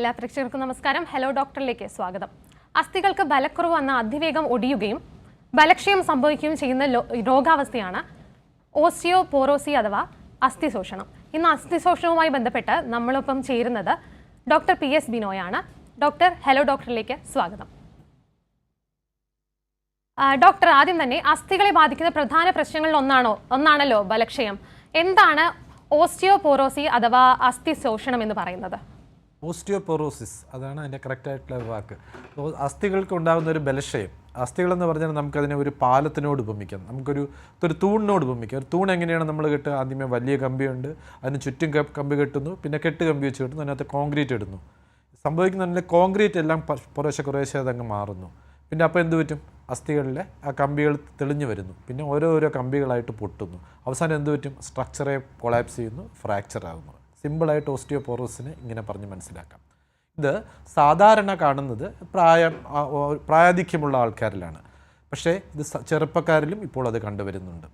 എല്ലാ പ്രേക്ഷകർക്കും നമസ്കാരം. ഹലോ ഡോക്ടറിലേക്ക് സ്വാഗതം. അസ്ഥികൾക്ക് ബലക്കുറവ് വന്ന അതിവേഗം ഒടിയുകയും ബലക്ഷയം സംഭവിക്കുകയും ചെയ്യുന്ന രോഗാവസ്ഥയാണ് ഓസ്റ്റിയോപോറോസി അഥവാ അസ്ഥിശോഷണം. ഇന്ന് അസ്ഥിശോഷണവുമായി ബന്ധപ്പെട്ട് നമ്മളൊപ്പം ചേരുന്നത് ഡോക്ടർ PS ബിനോയാണ്. ഡോക്ടർ, ഹലോ ഡോക്ടറിലേക്ക് സ്വാഗതം. ഡോക്ടർ, ആദ്യം തന്നെ അസ്ഥികളെ ബാധിക്കുന്ന പ്രധാന പ്രശ്നങ്ങളിൽ ഒന്നാണല്ലോ ബലക്ഷയം. എന്താണ് ഓസ്റ്റിയോപോറോസി അഥവാ അസ്ഥിശോഷണം എന്ന് പറയുന്നത്? ഓസ്റ്റിയോപോറോസിസ്, അതാണ് അതിൻ്റെ കറക്റ്റായിട്ടുള്ള വാക്ക്. അസ്ഥികൾക്ക് ഉണ്ടാകുന്ന ഒരു ബലക്ഷയം, അസ്ഥികളെന്ന് പറഞ്ഞാൽ നമുക്കതിനെ ഒരു പാലത്തിനോട് ഉപമിക്കാം, നമുക്കൊരു തൂണിനോട് ഉപമിക്കാം. ഒരു തൂൺ എങ്ങനെയാണ് നമ്മൾ കെട്ടുക? ആദ്യമേ വലിയ കമ്പിയുണ്ട്, അതിന് ചുറ്റും കമ്പി കെട്ടുന്നു, പിന്നെ കെട്ട് കമ്പി വെച്ച് കെട്ടുന്നു, അതിനകത്ത് കോൺക്രീറ്റ് ഇടുന്നു. സംഭവിക്കുന്നതിൻ്റെ കോൺക്രീറ്റ് എല്ലാം കുറേശ്ശെ അതങ്ങ് മാറുന്നു. പിന്നെ അപ്പോൾ എന്ത് പറ്റും? അസ്ഥികളിലെ ആ കമ്പികൾ തെളിഞ്ഞു വരുന്നു, പിന്നെ ഓരോ കമ്പികളായിട്ട് പൊട്ടുന്നു. അവസാനം എന്ത് പറ്റും? സ്ട്രക്ചറെ കൊളാപ്സ് ചെയ്യുന്നു, ഫ്രാക്ചർ ആകുന്നു. സിമ്പിളായിട്ട് ഓസ്റ്റിയോപോറോസിനെ ഇങ്ങനെ പറഞ്ഞ് മനസ്സിലാക്കാം. ഇത് സാധാരണ കാണുന്നത് പ്രായാധിക്യമുള്ള ആൾക്കാരിലാണ്. പക്ഷേ ഇത് ചെറുപ്പക്കാരിലും ഇപ്പോൾ അത് കണ്ടുവരുന്നുണ്ട്.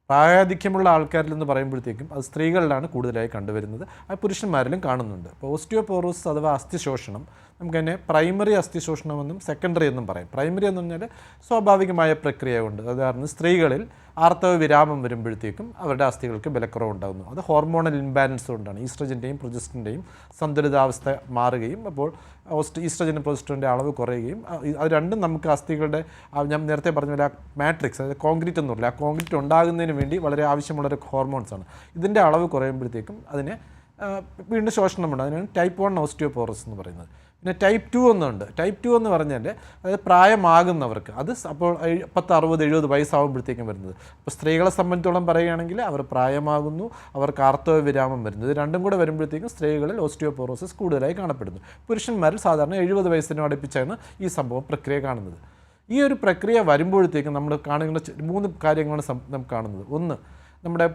പ്രായാധിക്യമുള്ള ആൾക്കാരിൽ എന്ന് പറയുമ്പോഴത്തേക്കും അത് സ്ത്രീകളിലാണ് കൂടുതലായി കണ്ടുവരുന്നത്, അത് പുരുഷന്മാരിലും കാണുന്നുണ്ട്. അപ്പോൾ ഓസ്റ്റിയോപോറോസിസ് അഥവാ അസ്ഥിശോഷണം നമുക്കതിനെ പ്രൈമറി അസ്ഥിശോഷണമെന്നും സെക്കൻഡറി എന്നും പറയും. പ്രൈമറി എന്ന് പറഞ്ഞാൽ സ്വാഭാവികമായ പ്രക്രിയ കൊണ്ട്, അതായത് സ്ത്രീകളിൽ ആർത്തവ വിരാമം വരുമ്പോഴത്തേക്കും അവരുടെ അസ്ഥികൾക്ക് ബലക്കുറവ് ഉണ്ടാകുന്നു. അത് ഹോർമോണൽ ഇംബാലൻസ് കൊണ്ടാണ്. ഈസ്ട്രജൻ്റെയും പ്രൊജസ്റ്റിൻ്റെയും സന്തുലിതാവസ്ഥ മാറുകയും അപ്പോൾ ഈസ്ട്രജനും പ്രൊജസ്റ്റിൻ്റെ അളവ് കുറയുകയും അത് രണ്ടും നമുക്ക് അസ്ഥികളുടെ, ഞാൻ നേരത്തെ പറഞ്ഞ പോലെ ആ മാട്രിക്സ്, അതായത് കോൺക്രീറ്റ് എന്ന് പറഞ്ഞാൽ ആ കോൺക്രീറ്റ് ഉണ്ടാകുന്നതിന് വേണ്ടി വളരെ ആവശ്യമുള്ളൊരു ഹോർമോൺസാണ്. ഇതിൻ്റെ അളവ് കുറയുമ്പോഴത്തേക്കും അതിനെ വീണ്ടും ശോഷണമുണ്ട്. അതിനാണ് ടൈപ്പ് 1 ഓസ്റ്റിയോപോറോസിസ് എന്ന് പറയുന്നത്. പിന്നെ ടൈപ്പ് 2 എന്നുണ്ട്. ടൈപ്പ് 2 എന്ന് പറഞ്ഞാൽ അതായത് പ്രായമാകുന്നവർക്ക്, അത് അപ്പോൾ 60-70 വയസ്സാകുമ്പോഴത്തേക്കും വരുന്നത്. അപ്പോൾ സ്ത്രീകളെ സംബന്ധിച്ചോളം പറയുകയാണെങ്കിൽ അവർ പ്രായമാകുന്നു, അവർക്ക് ആർത്തവ വിരാമം വരുന്നത്, ഇത് രണ്ടും കൂടെ വരുമ്പോഴത്തേക്കും സ്ത്രീകളിൽ ഓസ്റ്റിയോപോറോസിസ് കൂടുതലായി കാണപ്പെടുന്നു. പുരുഷന്മാരിൽ സാധാരണ 70 വയസ്സിനും അടുപ്പിച്ചാണ് ഈ പ്രക്രിയ കാണുന്നത്. ഈ ഒരു പ്രക്രിയ വരുമ്പോഴത്തേക്കും നമ്മൾ കാണുന്ന 3 കാര്യങ്ങളാണ് നമുക്ക് കാണുന്നത്. ഒന്ന്, നമ്മുടെ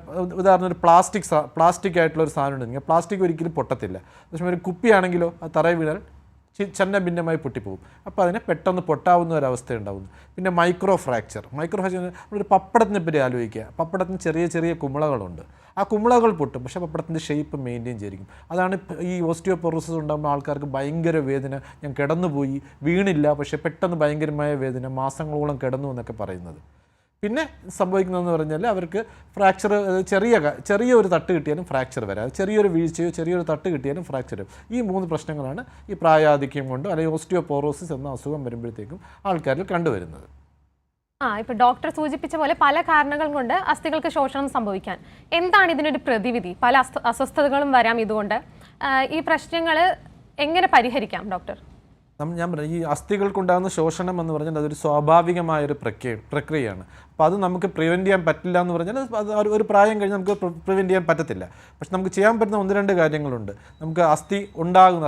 ഉദാഹരണം ഒരു പ്ലാസ്റ്റിക് ആയിട്ടുള്ള ഒരു സാധനം ഉണ്ടെങ്കിൽ പ്ലാസ്റ്റിക് ഒരിക്കലും പൊട്ടത്തില്ല. പക്ഷേ ഒരു കുപ്പിയാണെങ്കിലോ അത് തറയിൽ വീണാൽ ഭിന്നമായി പൊട്ടിപ്പോകും. അപ്പോൾ അതിനെ പെട്ടെന്ന് പൊട്ടാവുന്ന ഒരവസ്ഥ ഉണ്ടാകുന്നു. പിന്നെ മൈക്രോ ഫ്രാക്ചർ നമ്മളൊരു പപ്പടത്തിനെ പറ്റി ആലോചിക്കുക. പപ്പടത്തിന് ചെറിയ കുമിളകളുണ്ട്. ആ കുമിളകൾ പൊട്ടും, പക്ഷേ പപ്പടത്തിൻ്റെ ഷേപ്പ് മെയിൻറ്റെയിൻ ചെയ്തിരിക്കും. അതാണ് ഈ ഓസ്റ്റിയോപോറോസിസ് ഉണ്ടാകുമ്പോൾ ആൾക്കാർക്ക് ഭയങ്കര വേദന, ഞാൻ കിടന്നുപോയി, വീണില്ല, പക്ഷേ പെട്ടെന്ന് ഭയങ്കരമായ വേദന, മാസങ്ങളോളം കിടന്നു എന്നൊക്കെ പറയുന്നത്. പിന്നെ സംഭവിക്കുന്നതെന്ന് പറഞ്ഞാൽ അവർക്ക് ഫ്രാക്ചർ, ചെറിയൊരു തട്ട് കിട്ടിയാലും ഫ്രാക്ചർ വരാം, ചെറിയൊരു വീഴ്ചയോ ചെറിയൊരു തട്ട് കിട്ടിയാലും ഫ്രാക്ചർ വരും. ഈ 3 പ്രശ്നങ്ങളാണ് ഈ പ്രായാധിക്യം കൊണ്ട് അല്ലെങ്കിൽ ഓസ്റ്റിയോപോറോസിസ് എന്ന അസുഖം വരുമ്പോഴത്തേക്കും ആൾക്കാരിൽ കണ്ടുവരുന്നത്. ഇപ്പോൾ ഡോക്ടർ സൂചിപ്പിച്ച പോലെ പല കാരണങ്ങൾ കൊണ്ട് അസ്ഥികൾക്ക് ശോഷണം സംഭവിക്കാൻ, എന്താണ് ഇതിനൊരു പ്രതിവിധി? പല അസ്വസ്ഥതകളും വരാം. ഇതുകൊണ്ട് ഈ പ്രശ്നങ്ങൾ എങ്ങനെ പരിഹരിക്കാം ഡോക്ടർ? ഞാൻ പറഞ്ഞു, ഈ അസ്ഥികൾക്കുണ്ടാകുന്ന ശോഷണം എന്ന് പറഞ്ഞാൽ അതൊരു സ്വാഭാവികമായൊരു പ്രക്രിയയാണ്. അപ്പോൾ അത് നമുക്ക് പ്രിവെൻറ്റ് ചെയ്യാൻ പറ്റില്ല എന്ന് പറഞ്ഞാൽ അത് ഒരു പ്രായം കഴിഞ്ഞ് നമുക്ക് പ്രിവെൻറ്റ് ചെയ്യാൻ പറ്റത്തില്ല. പക്ഷെ നമുക്ക് ചെയ്യാൻ പറ്റുന്ന 1-2 കാര്യങ്ങളുണ്ട്. നമുക്ക്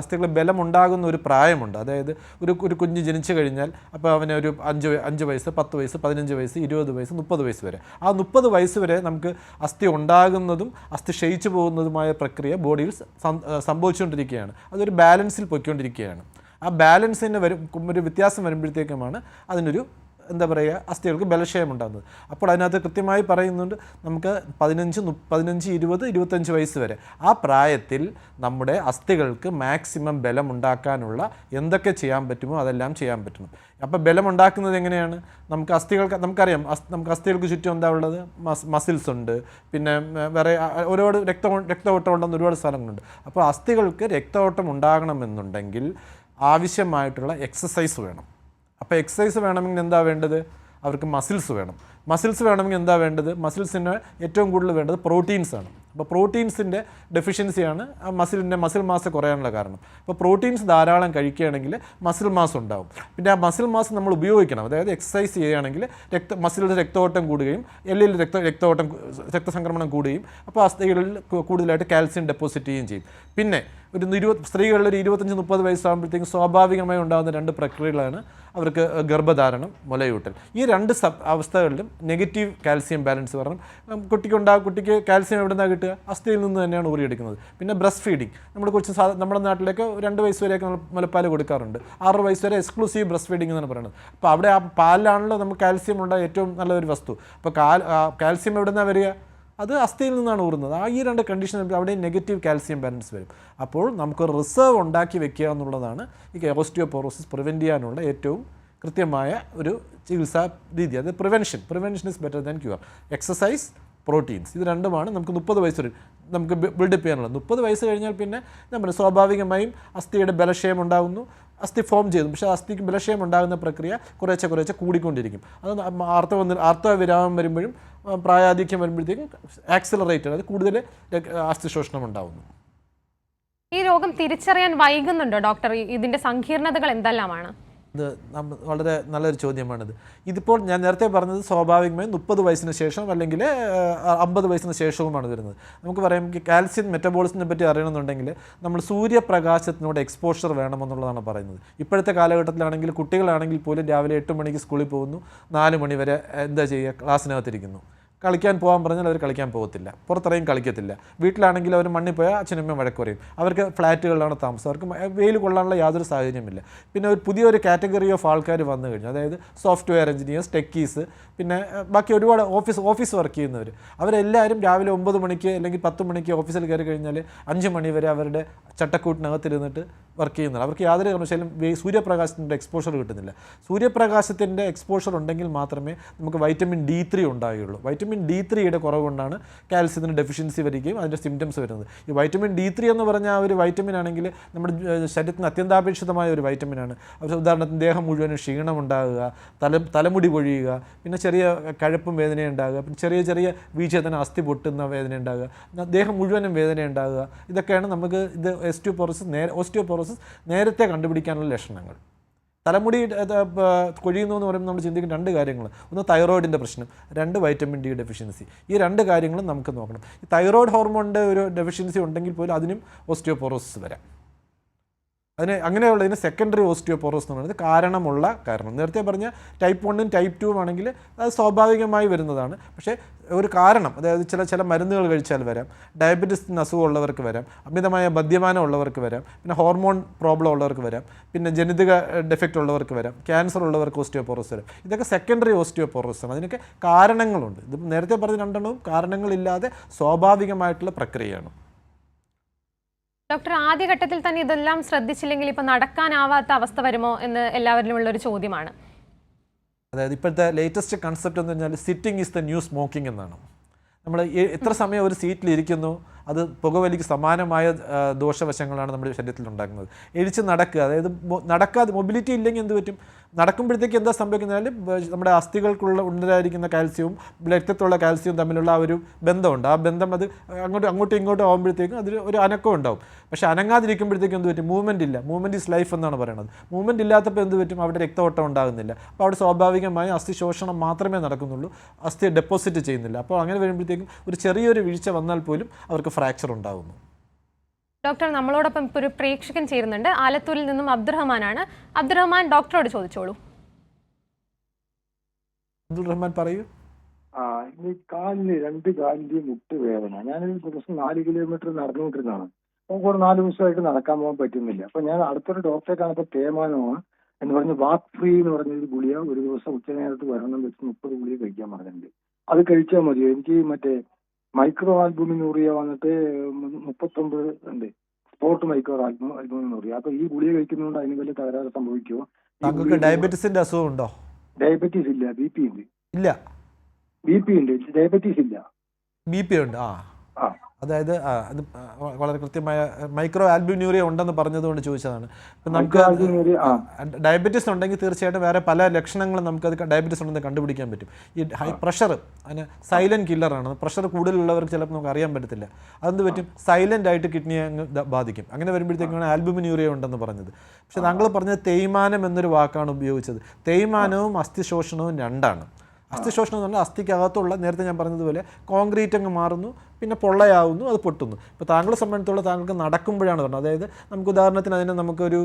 അസ്ഥികൾ ബലം ഉണ്ടാകുന്ന ഒരു പ്രായമുണ്ട്. അതായത് ഒരു കുഞ്ഞ് ജനിച്ചു കഴിഞ്ഞാൽ അപ്പോൾ അവന് ഒരു 5 വയസ്സ്, 10 വയസ്സ്, 15 വയസ്സ്, 20 വയസ്സ്, 30 വയസ്സ് വരെ, ആ 30 വയസ്സ് വരെ നമുക്ക് അസ്ഥി ഉണ്ടാകുന്നതും അസ്ഥി ക്ഷയിച്ചു പോകുന്നതുമായ പ്രക്രിയ ബോഡിയിൽ സംഭവിച്ചുകൊണ്ടിരിക്കുകയാണ്. അതൊരു ബാലൻസിൽ പൊയ്ക്കൊണ്ടിരിക്കുകയാണ്. ആ ബാലൻസിന് ഒരു വ്യത്യാസം വരുമ്പോഴത്തേക്കുമാണ് അതിനൊരു അസ്ഥികൾക്ക് ബലക്ഷയം ഉണ്ടാകുന്നത്. അപ്പോൾ അതിനകത്ത് കൃത്യമായി പറയുന്നുണ്ട്, നമുക്ക് 15, 20, 25 വയസ്സ് വരെ ആ പ്രായത്തിൽ നമ്മുടെ അസ്ഥികൾക്ക് മാക്സിമം ബലം ഉണ്ടാക്കാനുള്ള എന്തൊക്കെ ചെയ്യാൻ പറ്റുമോ അതെല്ലാം ചെയ്യാൻ പറ്റണം. അപ്പോൾ ബലം ഉണ്ടാക്കുന്നത് എങ്ങനെയാണ്? നമുക്കറിയാം, നമുക്ക് അസ്ഥികൾക്ക് ചുറ്റും എന്താ ഉള്ളത്? മസിൽസ് ഉണ്ട്, പിന്നെ വേറെ ഒരുപാട് രക്തഓട്ടം ഉണ്ടെന്ന് ഒരുപാട് സ്ഥലങ്ങളുണ്ട്. അപ്പോൾ അസ്ഥികൾക്ക് രക്തഓട്ടം ഉണ്ടാകണമെന്നുണ്ടെങ്കിൽ ആവശ്യമായിട്ടുള്ള എക്സസൈസ് വേണം. അപ്പോൾ എക്സസൈസ് വേണമെങ്കിൽ എന്താ വേണ്ടത്? അവർക്ക് മസിൽസ് വേണം. മസിൽസ് വേണമെങ്കിൽ എന്താ വേണ്ടത്? മസിൽസിന് ഏറ്റവും കൂടുതൽ വേണ്ടത് പ്രോട്ടീൻസാണ്. അപ്പോൾ പ്രോട്ടീൻസിൻ്റെ ഡെഫിഷ്യൻസിയാണ് ആ മസിൽ മാസ് കുറയാനുള്ള കാരണം. അപ്പോൾ പ്രോട്ടീൻസ് ധാരാളം കഴിക്കുകയാണെങ്കിൽ മസിൽ മാസ് ഉണ്ടാവും. പിന്നെ ആ മസിൽ മാസ് നമ്മൾ ഉപയോഗിക്കണം. അതായത് എക്സസൈസ് ചെയ്യുകയാണെങ്കിൽ മസിലിൻ്റെ രക്തഓട്ടം കൂടുകയും എല്ലിൽ രക്തസംക്രമണം കൂടുകയും അപ്പോൾ അസ്ഥികളിൽ കൂടുതലായിട്ട് കാൽസ്യം ഡെപ്പോസിറ്റ് ചെയ്യുകയും ചെയ്യും. പിന്നെ സ്ത്രീകളിൽ ഒരു 25-30 വയസ്സാകുമ്പോഴത്തേക്കും സ്വാഭാവികമായി ഉണ്ടാകുന്ന 2 പ്രക്രിയകളാണ് അവർക്ക് ഗർഭധാരണം, മുലയൂട്ടൽ. ഈ 2 അവസ്ഥകളിലും നെഗറ്റീവ് കാൽസ്യം ബാലൻസ് കാരണം കുട്ടിക്ക് കാൽസ്യം എവിടെ നിന്നാണ് കിട്ടുക? അസ്ഥിയിൽ നിന്ന് തന്നെയാണ് ഊറിയെടുക്കുന്നത്. പിന്നെ ബ്രസ്റ്റ് ഫീഡിങ്, നമ്മുടെ നാട്ടിലേക്ക് 2 വയസ്സ് വരെയൊക്കെ നമ്മൾ മുലപ്പാൽ കൊടുക്കാറുണ്ട്. 6 വയസ്സ് വരെ എക്സ്ക്ലൂസീവ് ബ്രസ്റ്റ് ഫീഡിങ് എന്നാണ് പറയുന്നത്. അപ്പോൾ അവിടെ ആ പാലിലാണല്ലോ നമുക്ക് കാൽസ്യം ഉണ്ടായ ഏറ്റവും നല്ലൊരു വസ്തു. അപ്പോൾ കാൽസ്യം എവിടെ നിന്നാണ് വരിക? അത് അസ്ഥിയിൽ നിന്നാണ് ഊറുന്നത്. ഈ 2 കണ്ടീഷൻ അവിടെ നെഗറ്റീവ് കാൽസ്യം ബാലൻസ് വരും. അപ്പോൾ നമുക്കൊരു റിസർവ് ഉണ്ടാക്കി വെക്കുക എന്നുള്ളതാണ് ഈ ഓസ്റ്റിയോപോറോസിസ് പ്രിവെൻറ്റ് ചെയ്യാനുള്ള ഏറ്റവും കൃത്യമായ ഒരു ചികിത്സാ രീതി. അത് prevention is better than cure. Exercise, proteins, ഇത് രണ്ടുമാണ് നമുക്ക് 30 വയസ്സ് വരെ നമുക്ക് ബിൽഡപ്പ് ചെയ്യാനുള്ളത്. 30 വയസ്സ് കഴിഞ്ഞാൽ പിന്നെ നമ്മൾ സ്വാഭാവികമായും അസ്ഥിയുടെ ബലക്ഷയം ഉണ്ടാകുന്നു, അസ്ഥി ഫോം ചെയ്തു. പക്ഷേ അസ്ഥിക്ക് ബലക്ഷയം ഉണ്ടാകുന്ന പ്രക്രിയ കുറേശ്ശെ കൂടിക്കൊണ്ടിരിക്കും. അത് ആർത്തവവിരാമം വരുമ്പോഴും പ്രായാധിക്യം വരുമ്പോഴത്തേക്കും ആക്സിലറേറ്റഡ്, അത് കൂടുതൽ അസ്ഥി ശോഷണം ഉണ്ടാകുന്നു. ഈ രോഗം തിരിച്ചറിയാൻ വൈകുന്നുണ്ടോ ഡോക്ടർ? ഇതിൻ്റെ സങ്കീർണതകൾ എന്തെല്ലാമാണ്? ഇത് വളരെ നല്ലൊരു ചോദ്യമാണിത്. ഇതിപ്പോൾ ഞാൻ നേരത്തെ പറഞ്ഞത് സ്വാഭാവികമായും 30 വയസ്സിന് ശേഷം അല്ലെങ്കിൽ 50 വയസ്സിന് ശേഷവുമാണ് വരുന്നത്. നമുക്ക് പറയാം കാൽസ്യം മെറ്റബോളിസത്തിനെ പറ്റി അറിയണമെന്നുണ്ടെങ്കിൽ നമ്മൾ സൂര്യപ്രകാശത്തിനോട് എക്സ്പോഷർ വേണമെന്നുള്ളതാണ് പറയുന്നത്. ഇപ്പോഴത്തെ കാലഘട്ടത്തിലാണെങ്കിൽ കുട്ടികളാണെങ്കിൽ പോലും രാവിലെ 8 മണിക്ക് സ്കൂളിൽ പോകുന്നു, 4 മണി വരെ എന്താ ചെയ്യുക, ക്ലാസ്സിനകത്തിരിക്കുന്നു. കളിക്കാൻ പോകാൻ പറഞ്ഞാൽ അവർ കളിക്കാൻ പോകത്തില്ല, പുറത്തിറങ്ങി കളിക്കത്തില്ല. വീട്ടിലാണെങ്കിൽ അവർ മണ്ണിൽ പോയാൽ അച്ഛനമ്മ വഴക്ക് പറയും. അവർക്ക് ഫ്ലാറ്റുകളിലാണ് താമസം, അവർക്ക് വെയിൽ കൊള്ളാനുള്ള യാതൊരു സാഹചര്യമില്ല. പിന്നെ പുതിയൊരു കാറ്റഗറി ഓഫ് ആൾക്കാർ വന്നു കഴിഞ്ഞു, അതായത് സോഫ്റ്റ്വെയർ എഞ്ചിനീയേഴ്സ്, ടെക്കീസ്, പിന്നെ ബാക്കി ഒരുപാട് ഓഫീസ് വർക്ക് ചെയ്യുന്നവർ. അവരെല്ലാവരും രാവിലെ 9 മണിക്ക് അല്ലെങ്കിൽ 10 മണിക്ക് ഓഫീസിൽ കയറി കഴിഞ്ഞാൽ 5 മണി വരെ അവരുടെ ചട്ടക്കൂട്ടിനകത്തിരുന്നിട്ട് വർക്ക് ചെയ്യുന്നത്. അവർക്ക് യാതൊരു കാരണവശാലും സൂര്യപ്രകാശത്തിൻ്റെ എക്സ്പോഷർ കിട്ടുന്നില്ല. സൂര്യപ്രകാശത്തിൻ്റെ എക്സ്പോഷർ ഉണ്ടെങ്കിൽ മാത്രമേ നമുക്ക് വൈറ്റമിൻ D3 ഉണ്ടാകുകയുള്ളൂ. വൈറ്റമിൻ D3യുടെ കുറവ് കൊണ്ടാണ് കാൽസ്യത്തിന് ഡെഫിഷ്യൻസി വരികയും അതിൻ്റെ സിംറ്റംസ് വരുന്നത്. ഈ വൈറ്റമിൻ D3 എന്ന് പറഞ്ഞാൽ ഒരു വൈറ്റമിൻ ആണെങ്കിൽ നമ്മുടെ ശരീരത്തിന് അത്യന്താപേക്ഷിതമായ ഒരു വൈറ്റമിനാണ്. ഉദാഹരണത്തിന് ദേഹം മുഴുവനും ക്ഷീണം ഉണ്ടാകുക, തലമുടി പൊഴിയുക, പിന്നെ ചെറിയ കഴപ്പും വേദന ഉണ്ടാകുക, പിന്നെ ചെറിയ വീഴ്ച അസ്ഥി പൊട്ടുന്ന വേദന ഉണ്ടാകുക, ദേഹം മുഴുവനും വേദന ഉണ്ടാകുക. ഇതൊക്കെയാണ് നമുക്ക് ഇത് ഓസ്റ്റിയോപോറോസിസ് നേരത്തെ കണ്ടുപിടിക്കാനുള്ള ലക്ഷണങ്ങൾ. തലമുടി കൊഴിയുന്നു എന്ന് പറയുമ്പോൾ നമ്മൾ ചിന്തിക്കുന്ന 2 കാര്യങ്ങൾ. ഒന്ന് തൈറോയിഡിൻ്റെ പ്രശ്നം, 2 വൈറ്റമിൻ D ഡെഫിഷ്യൻസി. ഈ 2 കാര്യങ്ങളും നമുക്ക് നോക്കണം. ഈ തൈറോയിഡ് ഹോർമോണിൻ്റെ ഒരു ഡെഫിഷ്യൻസി ഉണ്ടെങ്കിൽ പോലും അതിനും ഓസ്റ്റിയോപോറോസിസ് വരാം. അങ്ങനെയുള്ളതിന് സെക്കൻഡറി ഓസ്റ്റിയോപോറോസിസ് എന്ന് പറയുന്നത് കാരണം നേരത്തെ പറഞ്ഞ ടൈപ്പ് 1ഉം ടൈപ്പ് 2ഉം ആണെങ്കിൽ അത് സ്വാഭാവികമായി വരുന്നതാണ്. പക്ഷേ ഒരു കാരണം, അതായത് ചില മരുന്നുകൾ കഴിച്ചാൽ വരാം, ഡയബറ്റീസിന് അസുഖമുള്ളവർക്ക് വരാം, അമിതമായ മദ്യപാനം ഉള്ളവർക്ക് വരാം, പിന്നെ ഹോർമോൺ പ്രോബ്ലം ഉള്ളവർക്ക് വരാം, പിന്നെ ജനിതക ഡെഫക്റ്റ് ഉള്ളവർക്ക് വരാം, ക്യാൻസർ ഉള്ളവർക്ക് ഓസ്റ്റിയോപോറോസിസ് വരാം. ഇതൊക്കെ സെക്കൻഡറി ഓസ്റ്റിയോപോറോസിസ് ആണ്. അതിനൊക്കെ കാരണങ്ങളുണ്ട്. ഇത് നേരത്തെ പറഞ്ഞ 2 കാരണങ്ങളില്ലാതെ സ്വാഭാവികമായിട്ടുള്ള പ്രക്രിയയാണ്. ഡോക്ടർ, ആദ്യഘട്ടത്തിൽ തന്നെ ഇതെല്ലാം ശ്രദ്ധിച്ചില്ലെങ്കിൽ ഇപ്പം നടക്കാനാവാത്ത അവസ്ഥ വരുമോ എന്ന് എല്ലാവരിലും ഉള്ളൊരു ചോദ്യമാണ്. അതായത് ഇപ്പോഴത്തെ ലേറ്റസ്റ്റ് കൺസെപ്റ്റ് എന്ന് പറഞ്ഞാൽ sitting is the new smoking എന്നാണ്. നമ്മൾ എത്ര സമയം ഒരു സീറ്റിലിരിക്കുന്നു അത് പുകവലിക്ക് സമാനമായ ദോഷവശങ്ങളാണ് നമ്മുടെ ശരീരത്തിൽ ഉണ്ടാക്കുന്നത്. എഴിച്ച് നടക്കുക, അതായത് നടക്കാതെ മൊബിലിറ്റി ഇല്ലെങ്കിൽ എന്ത് പറ്റും, നടക്കുമ്പോഴത്തേക്ക് എന്താ സംഭവിക്കുന്നത്, നമ്മുടെ ഉണ്ടായിരിക്കുന്ന കാൽസ്യവും രക്തത്തിലുള്ള കാൽസ്യവും തമ്മിലുള്ള ആ ഒരു ബന്ധമുണ്ട്. ആ ബന്ധം അത് അങ്ങോട്ടും ഇങ്ങോട്ടും ആകുമ്പോഴത്തേക്കും അതിൽ ഒരു അനക്കം ഉണ്ടാവും. പക്ഷേ അനങ്ങാതിരിക്കുമ്പോഴത്തേക്കും എന്ത് പറ്റും, മൂവ്മെൻറ്റ് ഇല്ല. മൂവ്മെൻറ്റ് ഈസ് ലൈഫ് എന്നാണ് പറയുന്നത്. മൂവ്മെൻറ്റ് ഇല്ലാത്തപ്പോൾ എന്ത് പറ്റും, അവിടെ രക്തഓട്ടം ഉണ്ടാകുന്നില്ല. അപ്പോൾ അവിടെ സ്വാഭാവികമായി അസ്ഥി ശോഷണം മാത്രമേ നടക്കുന്നുള്ളൂ, അസ്ഥി ഡെപ്പോസിറ്റ് ചെയ്യുന്നില്ല. അപ്പോൾ അങ്ങനെ വരുമ്പോഴത്തേക്കും ഒരു ചെറിയൊരു വീഴ്ച വന്നാൽ പോലും അവർക്ക് ഫ്രാക്ചർ ഉണ്ടാകുന്നു. ഡോക്ടർ, നമ്മളോടൊപ്പം ഇപ്പോൾ ഒരു പ്രേക്ഷകൻ ചേരുന്നുണ്ട്. ആലത്തൂരിൽ നിന്നും അബ്ദുറഹ്മാനാണ്. അബ്ദുറഹ്മാൻ ഡോക്ടറോട് ചോദിച്ചോളൂ. അബ്ദുറഹ്മാൻ പറയൂ. ഈ കാലിന് 2 കാലിന്റെയും മുട്ട് വേദന. ഞാനൊരു ദിവസം 4 കിലോമീറ്റർ നടന്നുകൊണ്ടിരുന്നതാണ്. അപ്പോൾ ഒരു 4 ദിവസമായിട്ട് നടക്കാൻ പോകാൻ പറ്റുന്നില്ല. അപ്പൊ ഞാൻ അടുത്തൊരു ഡോക്ടറെ കാണുമ്പോൾ തേയ്മാനമാണ് എന്ന് പറഞ്ഞ് വാക്ക് ഫ്രീ എന്ന് പറഞ്ഞൊരു ഗുളിക ഒരു ദിവസം ഉച്ചനേരത്ത് വരണം വെച്ച് 30 ഗുളിക കഴിക്കാൻ പറഞ്ഞിട്ടുണ്ട്. അത് കഴിച്ചാൽ മതിയോ? എനിക്ക് മറ്റേ മൈക്രോ ആൽബുമിനൂറിയ വന്നിട്ട് 39 ഉണ്ട്, സ്പോർട്ട് മൈക്രോ ആൽബുമിനൂറിയ. അപ്പൊ ഈ ഗുളിക കഴിക്കുന്നതുകൊണ്ട് അതിന് വലിയ തകരാറ് സംഭവിക്കുമോ? താങ്കൾക്ക് ഡയബറ്റീസിന്റെ അസുഖം ഉണ്ടോ? ഡയബറ്റീസ് ഇല്ല, BP ഉണ്ട്. ഇല്ല, BP ഉണ്ട്, ഡയബറ്റീസ് ഇല്ല. BP ഉണ്ട്. അതായത് അത് വളരെ കൃത്യമായ മൈക്രോ ആൽബുമിനൂറിയ ഉണ്ടെന്ന് പറഞ്ഞതുകൊണ്ട് ചോദിച്ചതാണ്. ഇപ്പം നമുക്ക് ഡയബറ്റീസ് ഉണ്ടെങ്കിൽ തീർച്ചയായിട്ടും വേറെ പല ലക്ഷണങ്ങളും നമുക്കത് ഡയബറ്റീസ് ഉണ്ടെന്ന് കണ്ടുപിടിക്കാൻ പറ്റും. ഈ ഹൈ പ്രഷർ അതിന് സൈലൻറ്റ് കില്ലറാണ്. പ്രഷർ കൂടുതലുള്ളവർക്ക് ചിലപ്പോൾ നമുക്ക് അറിയാൻ പറ്റത്തില്ല. അതെന്ത് പറ്റും, സൈലൻ്റ് ആയിട്ട് കിഡ്നിയെ അങ്ങ് ബാധിക്കും. അങ്ങനെ വരുമ്പോഴത്തേക്കാണ് ആൽബുമിനൂറിയ ഉണ്ടെന്ന് പറഞ്ഞത്. പക്ഷെ താങ്കൾ പറഞ്ഞത് തേയ്മാനം എന്നൊരു വാക്കാണ് ഉപയോഗിച്ചത്. തേയ്മാനവും അസ്ഥിശോഷണവും 2ആണ്. അസ്ഥിശോഷണം എന്ന് പറഞ്ഞാൽ അസ്ഥിക്കകത്തുള്ള, നേരത്തെ ഞാൻ പറഞ്ഞതുപോലെ കോൺക്രീറ്റ് അങ്ങ് മാറുന്നു, പിന്നെ പൊള്ളയാവുന്നു, അത് പൊട്ടുന്നു. ഇപ്പോൾ താങ്കളെ സംബന്ധിച്ചുള്ള താങ്കൾക്ക് നടക്കുമ്പോഴാണ് പറഞ്ഞത്. അതായത് നമുക്ക് ഉദാഹരണത്തിന് അതിനെ നമുക്കൊരു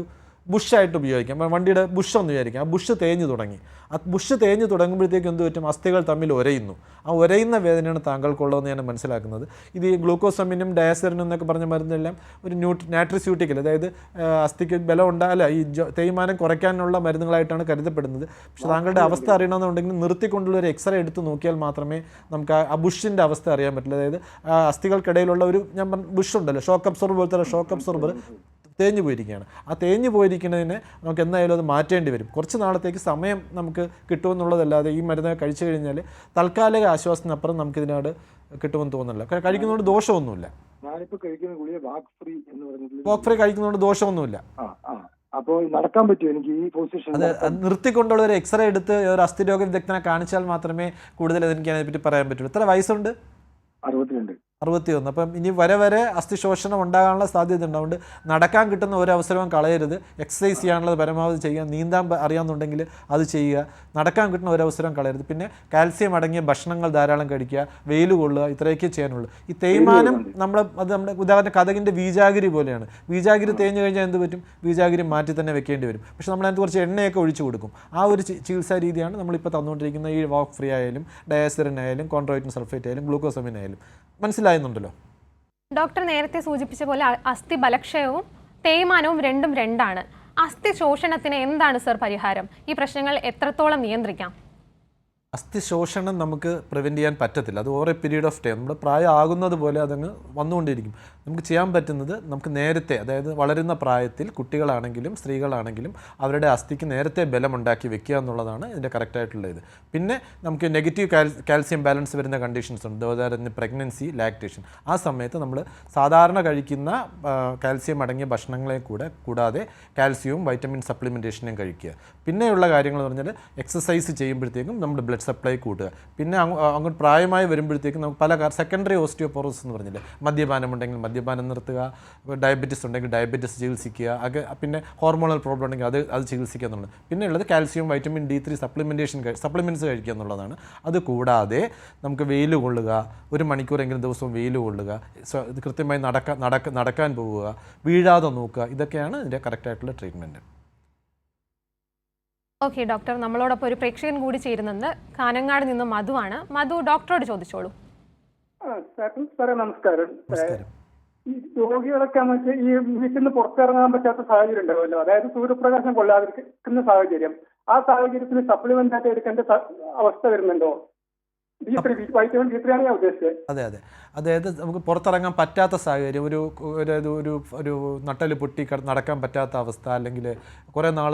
ബുഷായിട്ട് ഉപയോഗിക്കാം. വണ്ടിയുടെ ബുഷ് ഒന്ന് വിചാരിക്കാം, ആ ബുഷ് തേഞ്ഞു തുടങ്ങി. ആ ബുഷ് തേഞ്ഞു തുടങ്ങുമ്പോഴത്തേക്ക് എന്ത് പറ്റും, അസ്ഥികൾ തമ്മിൽ ഒരയുന്നു. ആ ഒരയുന്ന വേദനയാണ് താങ്കൾക്കുള്ളതെന്ന് ഞാൻ മനസ്സിലാക്കുന്നത്. ഇത് ഈ ഗ്ലൂക്കോസമിനും ഡയാസെറിനും എന്നൊക്കെ പറഞ്ഞ മരുന്നെല്ലാം ഒരു നാട്രിസ്യൂട്ടിക്കൽ, അതായത് അസ്ഥിക്ക് ബലം അല്ല ഈ തേയ്മാനം കുറയ്ക്കാനുള്ള മരുന്നുകളായിട്ടാണ് കരുതപ്പെടുന്നത്. പക്ഷേ താങ്കളുടെ അവസ്ഥ അറിയണമെന്നുണ്ടെങ്കിൽ നിർത്തിക്കൊണ്ടുള്ള ഒരു എക്സ്റേ എടുത്ത് നോക്കിയാൽ മാത്രമേ നമുക്ക് ആ ബുഷിൻ്റെ അവസ്ഥ അറിയാൻ പറ്റില്ല. അതായത് ആ അസ്ഥികൾക്കിടയിലുള്ള ഒരു ഞാൻ ബുഷ് ഉണ്ടല്ലോ, ഷോക്ക് അബ്സോർബർ പോലത്തെ ഷോക്ക് അബ്സോർബർ തേഞ്ഞു പോയിരിക്കുകയാണ്. ആ തേഞ്ഞു പോയിരിക്കുന്നതിന് നമുക്ക് എന്തായാലും അത് മാറ്റേണ്ടി വരും. കുറച്ച് നാളത്തേക്ക് സമയം നമുക്ക് കിട്ടുമെന്നുള്ളതല്ലാതെ ഈ മരുന്ന് കഴിച്ചു കഴിഞ്ഞാൽ താൽക്കാലിക ആശ്വാസത്തിനപ്പുറം നമുക്കിതിനോട് കിട്ടുമെന്ന് തോന്നുന്നില്ല. കഴിക്കുന്നതുകൊണ്ട് ദോഷമൊന്നുമില്ല. ഞാനിപ്പോൾ കഴിക്കുന്ന ഗുളിക വാക്ക് ഫ്രീ എന്ന് പറഞ്ഞിട്ട് വാക്ക് ഫ്രീ കഴിക്കുന്നതുകൊണ്ട് ദോഷമൊന്നുമില്ല. അപ്പോൾ നടക്കാൻ പറ്റുമോ എനിക്ക് ഈ പൊസിഷൻ? അത് നിർത്തിക്കൊണ്ടുള്ള ഒരു എക്സ്റേ എടുത്ത് ഒരു അസ്ഥിരോഗ വിദഗ്ധനെ കാണിച്ചാൽ മാത്രമേ കൂടുതൽ എനിക്ക് അതിനെപ്പറ്റി പറയാൻ പറ്റുള്ളൂ. എത്ര വയസ്സുണ്ട്? 61. അപ്പം ഇനി വരെ അസ്ഥിശോഷണം ഉണ്ടാകാനുള്ള സാധ്യത ഉണ്ടാവുകൊണ്ട് നടക്കാൻ കിട്ടുന്ന ഒരു അവസരവും കളയരുത്. എക്സസൈസ് ചെയ്യാനുള്ളത് പരമാവധി ചെയ്യുക. നീന്താൻ അറിയാമെന്നുണ്ടെങ്കിൽ അത് ചെയ്യുക. നടക്കാൻ കിട്ടുന്ന ഒരു അവസരം കളയരുത്. പിന്നെ കാൽസ്യം അടങ്ങിയ ഭക്ഷണങ്ങൾ ധാരാളം കഴിക്കുക, വെയിൽ കൊള്ളുക, ഇത്രയൊക്കെ ചെയ്യാനുള്ളൂ. ഈ തേയ്മാനം നമ്മുടെ ഉദാഹരണം കതകിൻ്റെ വീജാഗിരി പോലെയാണ്. വീജാഗിരി തേഞ്ഞു കഴിഞ്ഞാൽ എന്ത് പറ്റും, വീജാഗിരി മാറ്റി തന്നെ വെക്കേണ്ടി വരും. പക്ഷേ നമ്മളതിനകത്ത് കുറച്ച് എണ്ണയൊക്കെ ഒഴിച്ചു കൊടുക്കും. ആ ഒരു ചികിത്സാ രീതിയാണ് നമ്മളിപ്പോൾ തന്നുകൊണ്ടിരിക്കുന്ന ഈ വാക്ക് ഫ്രീ ആയാലും ഡയാസെറിൻ ആയാലും കോൺട്രോയിറ്റിൻ സൾഫേറ്റ് ആയാലും ഗ്ലൂക്കോസമിൻ ആയാലും. മനസ്സിലാകുന്നുണ്ടല്ലോ? ഡോക്ടർ നേരത്തെ സൂചിപ്പിച്ച പോലെ അസ്ഥി ബലക്ഷയവും തേയ്മാനവും രണ്ടാണ്. അസ്ഥി ശോഷണത്തിന് എന്താണ് സർ പരിഹാരം? ഈ പ്രശ്നങ്ങൾ എത്രത്തോളം നിയന്ത്രിക്കാം? അസ്ഥി ശോഷണം നമുക്ക് പ്രിവെൻറ്റ് ചെയ്യാൻ പറ്റത്തില്ല. അത് over A period of time, നമ്മുടെ പ്രായം ആകുന്നത് പോലെ അതങ്ങ് വന്നുകൊണ്ടിരിക്കും. നമുക്ക് ചെയ്യാൻ പറ്റുന്നത് നമുക്ക് നേരത്തെ, അതായത് വളരുന്ന പ്രായത്തിൽ കുട്ടികളാണെങ്കിലും സ്ത്രീകളാണെങ്കിലും അവരുടെ അസ്ഥിക്ക് നേരത്തെ ബലമുണ്ടാക്കി വെക്കുക എന്നുള്ളതാണ് ഇതിൻ്റെ കറക്റ്റായിട്ടുള്ള ഇത്. പിന്നെ നമുക്ക് നെഗറ്റീവ് കാൽസ്യം ബാലൻസ് വരുന്ന കണ്ടീഷൻസ് ഉണ്ട്, ഉദാഹരണത്തിന് പ്രഗ്നൻസി, ലാക്ടേഷൻ. ആ സമയത്ത് നമ്മൾ സാധാരണ കഴിക്കുന്ന കാൽസ്യം അടങ്ങിയ ഭക്ഷണങ്ങളെ കൂടാതെ കാൽസ്യവും വൈറ്റമിൻ സപ്ലിമെൻറ്റേഷനും കഴിക്കുക. പിന്നെയുള്ള കാര്യങ്ങൾ എന്ന് പറഞ്ഞാൽ എക്സസൈസ് ചെയ്യുമ്പോഴത്തേക്കും നമ്മുടെ ബ്ലഡ് സപ്ലൈ കൂട്ടുക. പിന്നെ അങ്ങോട്ട് പ്രായമായി വരുമ്പോഴത്തേക്കും നമുക്ക് പല സെക്കൻഡറി ഓസ്റ്റിയോപോറോസിസ് എന്ന് പറഞ്ഞില്ലേ, മദ്യപാനം ഉണ്ടെങ്കിൽ മദ്യപാനം നിർത്തുക, ഡയബറ്റിസ് ഉണ്ടെങ്കിൽ ഡയബറ്റിസ് ചികിത്സിക്കുക, പിന്നെ ഹോർമോണൽ പ്രോബ്ലം ഉണ്ടെങ്കിൽ അത് ചികിത്സിക്കുക എന്നുള്ളത്. പിന്നെ ഉള്ളത് കാൽസ്യം വൈറ്റമിൻ D3 സപ്ലിമെൻറ്റ്സ് കഴിക്കുക എന്നുള്ളതാണ്. അത് കൂടാതെ നമുക്ക് വെയിൽ കൊള്ളുക, 1 മണിക്കൂറെങ്കിലും ദിവസവും വെയിൽ കൊള്ളുക, ഇത് കൃത്യമായി നടക്കാൻ പോവുക, വീഴാതെ നോക്കുക. ഇതൊക്കെയാണ് ഇതിൻ്റെ കറക്റ്റായിട്ടുള്ള ട്രീറ്റ്മെൻറ്റ്. ഓക്കെ ഡോക്ടർ, നമ്മളോടൊപ്പം ഒരു പ്രേക്ഷകൻ കൂടി ചേരുന്നുണ്ട്. കാനങ്ങാട് നിന്ന് മധുവാണ്. മധു, ഡോക്ടറോട് ചോദിച്ചോളൂ. സാറേ നമസ്കാരം. ഈ രോഗികളൊക്കെ ഈ വീട്ടിൽ നിന്ന് പുറത്തിറങ്ങാൻ പറ്റാത്ത സാഹചര്യം ഉണ്ടാവുമല്ലോ, അതായത് സൂര്യപ്രകാശം കൊള്ളാതിരിക്കുന്ന സാഹചര്യം. ആ സാഹചര്യത്തിൽ സപ്ലിമെന്റ് ആയിട്ട് എടുക്കേണ്ട അവസ്ഥ വരുന്നുണ്ടോ? വൈറ്റമിൻ D3 ആണ് ഞാൻ ഉദ്ദേശിച്ചത്. അതെ, അതായത് നമുക്ക് പുറത്തിറങ്ങാൻ പറ്റാത്ത സാഹചര്യം, ഒരു നട്ടൽ പൊട്ടി നടക്കാൻ പറ്റാത്ത അവസ്ഥ, അല്ലെങ്കിൽ കുറേ നാൾ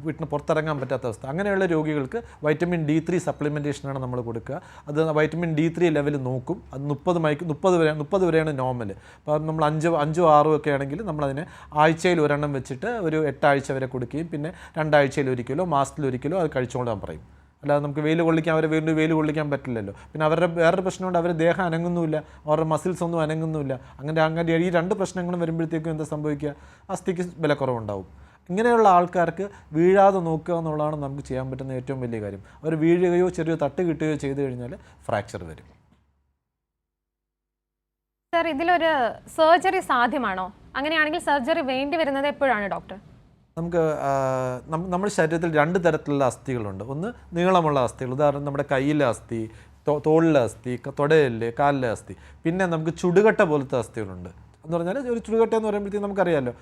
വീട്ടിന് പുറത്തിറങ്ങാൻ പറ്റാത്ത അവസ്ഥ, അങ്ങനെയുള്ള രോഗികൾക്ക് വൈറ്റമിൻ D3 സപ്ലിമെൻറ്റേഷനാണ് നമ്മൾ കൊടുക്കുക. അത് വൈറ്റമിൻ D3 ലെവൽ നോക്കും. അത് 30 വരെയാണ് നോർമൽ. അപ്പോൾ നമ്മൾ 5 6 ഒക്കെ ആണെങ്കിൽ നമ്മളതിനെ ആഴ്ചയിൽ ഒരെണ്ണം വെച്ചിട്ട് ഒരു 8 ആഴ്ച വരെ കൊടുക്കുകയും പിന്നെ 2 ആഴ്ചയിൽ ഒരിക്കലോ മാസത്തിൽ ഒരിക്കലോ അത് കഴിച്ചുകൊള്ളാൻ പറയും. അല്ലാതെ നമുക്ക് വെയിൽ കൊള്ളിക്കാൻ, അവരെ വീണ്ടും വെയിൽ കൊള്ളിക്കാൻ പറ്റില്ലല്ലോ. പിന്നെ അവരുടെ വേറൊരു പ്രശ്നമുണ്ട്, അവരുടെ ദേഹം അനങ്ങുന്നുമില്ല, അവരുടെ മസിൽസ് ഒന്നും അനങ്ങുന്നുമില്ല. അങ്ങനെ ഈ 2 പ്രശ്നങ്ങളും വരുമ്പോഴത്തേക്കും എന്താ സംഭവിക്കുക, അസ്ഥിക്ക് ബലക്കുറവുണ്ടാവും. ഇങ്ങനെയുള്ള ആൾക്കാർക്ക് വീഴാതെ നോക്കുക എന്നുള്ളതാണ് നമുക്ക് ചെയ്യാൻ പറ്റുന്ന ഏറ്റവും വലിയ കാര്യം. അവർ വീഴുകയോ ചെറിയ തട്ട് കിട്ടുകയോ ചെയ്തു കഴിഞ്ഞാൽ ഫ്രാക്ചർ വരും. സർ, ഇതിലൊരു സർജറി സാധ്യമാണോ? അങ്ങനെയാണെങ്കിൽ സർജറി വേണ്ടി വരുന്നത് എപ്പോഴാണ് ഡോക്ടർ? നമുക്ക് നമ്മുടെ ശരീരത്തിൽ 2 തരത്തിലുള്ള അസ്ഥികളുണ്ട്. ഒന്ന് നീളമുള്ള അസ്ഥികൾ, ഉദാഹരണം നമ്മുടെ കയ്യിലെ അസ്ഥി, തോളിലെ അസ്ഥി, തുടയിലെ, കാലിലെ അസ്ഥി. പിന്നെ നമുക്ക് ചുടുകട്ട പോലത്തെ അസ്ഥികളുണ്ട്. എന്ന് പറഞ്ഞാൽ ഒരു ചുടുകട്ട എന്ന് പറയുമ്പോഴത്തേക്കും നമുക്കറിയാമല്ലോ,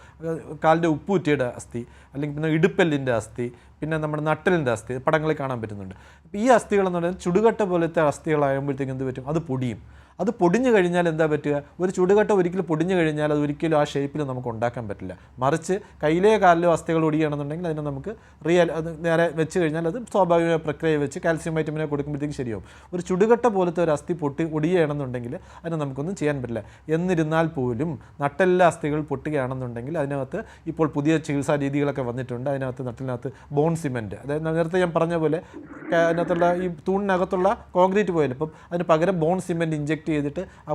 കാലിൻ്റെ ഉപ്പൂറ്റിയുടെ അസ്ഥി, അല്ലെങ്കിൽ പിന്നെ ഇടുപ്പെല്ലിൻ്റെ അസ്ഥി, പിന്നെ നമ്മുടെ നട്ടലിൻ്റെ അസ്ഥി പടങ്ങളിൽ കാണാൻ പറ്റുന്നുണ്ട്. അപ്പോൾ ഈ അസ്ഥികളെന്ന് പറഞ്ഞാൽ ചുടുകട്ട പോലത്തെ അസ്ഥികളാകുമ്പോഴത്തേക്കും എന്ത് പറ്റും, അത് പൊടിയും. അത് പൊടിഞ്ഞു കഴിഞ്ഞാൽ എന്താ പറ്റുക, ഒരു ചുടുകട്ട ഒരിക്കലും പൊടിഞ്ഞു കഴിഞ്ഞാൽ അത് ഒരിക്കലും ആ ഷേപ്പിൽ നമുക്ക് ഉണ്ടാക്കാൻ പറ്റില്ല. മറിച്ച് കയ്യിലോ കാലിലോ അസ്ഥികൾ ഒടിയണമെന്നുണ്ടെങ്കിൽ അതിനെ നമുക്ക് അത് നേരെ വെച്ച് കഴിഞ്ഞാൽ അത് സ്വാഭാവിക പ്രക്രിയ വെച്ച് കാൽസ്യം വൈറ്റമിനെ കൊടുക്കുമ്പോഴത്തേക്കും ശരിയാവും. ഒരു ചുടുകട്ട പോലത്തെ ഒരു അസ്ഥി ഒടിയണമെന്നുണ്ടെങ്കിൽ അതിന് നമുക്കൊന്നും ചെയ്യാൻ പറ്റില്ല. എന്നിരുന്നാൽ പോലും നട്ടെല്ലാ അസ്ഥികൾ പൊട്ടുകയാണെന്നുണ്ടെങ്കിൽ അതിനകത്ത് ഇപ്പോൾ പുതിയ ചികിത്സാ രീതികളൊക്കെ വന്നിട്ടുണ്ട്. നട്ടിനകത്ത് ബോൺ സിമെൻറ്റ്, അതായത് നേരത്തെ ഞാൻ പറഞ്ഞ പോലെ അതിനകത്തുള്ള ഈ തൂണിനകത്തുള്ള കോൺക്രീറ്റ് പോയാലും ഇപ്പം അതിന് പകരം ബോൺ സിമെൻറ്റ് ഇഞ്ചെക്ട് ചെയ്തിട്ട് ആ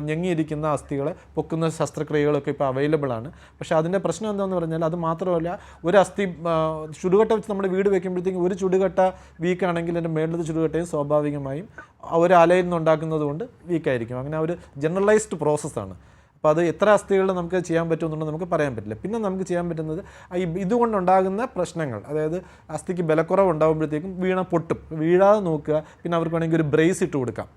ഞെങ്ങിയിരിക്കുന്ന അസ്ഥികളെ പൊക്കുന്ന ശസ്ത്രക്രിയകളൊക്കെ ഇപ്പോൾ അവൈലബിൾ ആണ്. പക്ഷേ അതിൻ്റെ പ്രശ്നം എന്താണെന്ന് പറഞ്ഞാൽ അത് മാത്രമല്ല, ഒരു അസ്ഥി ചുടുകട്ട വെച്ച് നമ്മൾ വീട് വെക്കുമ്പോഴത്തേക്കും ഒരു ചുടുകട്ട വീക്കാണെങ്കിൽ അതിൻ്റെ മേളിലത്തെ ചുടുകട്ടയും സ്വാഭാവികമായും ഒരു അലയിൽ നിന്നുണ്ടാക്കുന്നത് കൊണ്ട് വീക്കായിരിക്കും. അങ്ങനെ ഒരു ജനറലൈസ്ഡ് പ്രോസസ്സാണ്. അപ്പോൾ അത് എത്ര അസ്ഥികളിൽ നമുക്ക് ചെയ്യാൻ പറ്റുമെന്നുള്ളത് നമുക്ക് പറയാൻ പറ്റില്ല. പിന്നെ നമുക്ക് ചെയ്യാൻ പറ്റുന്നത് ഇതുകൊണ്ടുണ്ടാകുന്ന പ്രശ്നങ്ങൾ, അതായത് അസ്ഥിക്ക് ബലക്കുറവ് ഉണ്ടാകുമ്പോഴത്തേക്കും പൊട്ടും, വീഴാതെ നോക്കുക. പിന്നെ അവർക്ക് വേണമെങ്കിൽ ഒരു ബ്രേസ് ഇട്ട് കൊടുക്കാം,